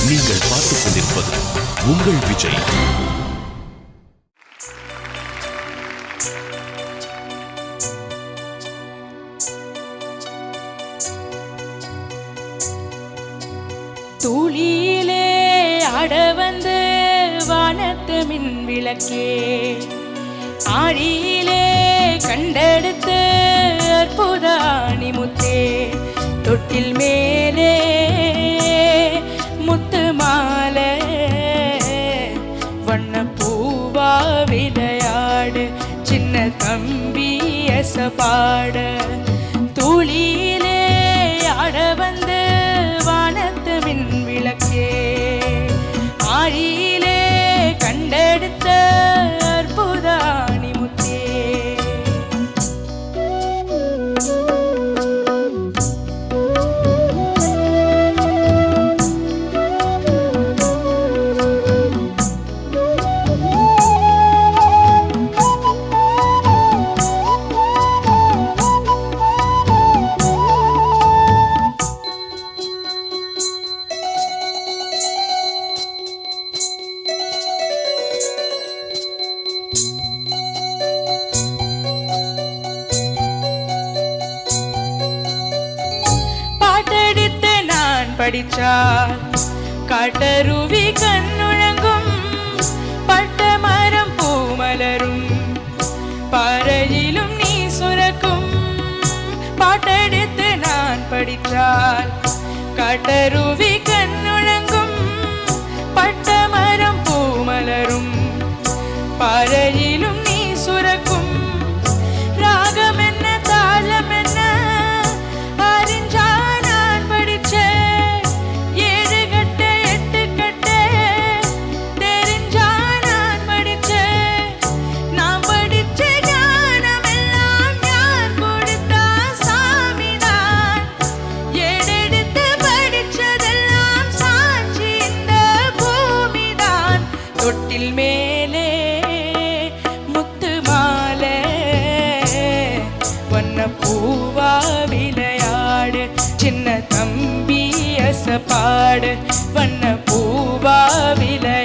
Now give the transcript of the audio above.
நீங்கள் பார்த்துக் கொண்டிருப்பது உங்கள் விஜய். தூளியிலே ஆட வந்து வானத்து மின் விளக்கே, ஆழியிலே கண்டெடுத்து அற்புத அணிமுத்தே, தொட்டில் மேலே முத்து மாலை வண்ண பூவா விளையாடு சின்ன தம்பி எசப்பாட. தூளியிலே ஆட வந்து வானத்து மின் விளக்கே, ஆழியிலே கண்டெடுத்த அற்புத அணிமுத்தே. படிச்சால் காட்டருவி கண்ணுழங்கும், பட்ட மரம் பூமலரும், பாறையிலும் நீ சுரக்கும். பாட்டெடுத்து நான் படித்தால் காட்டருவி கண்ணுழங்கும், பட்ட மரம் பூமலரும், பாறையிலும் நீ சுரக்கும். ராகம் என்ன தாளம் என்ன அறிஞ்சா நான் படிச்ச, தொட்டில் மேலே முத்து மாலை வண்ண பூவா விளையாடு சின்ன தம்பி எசப்பாடு வண்ண பூவா விளையாடு.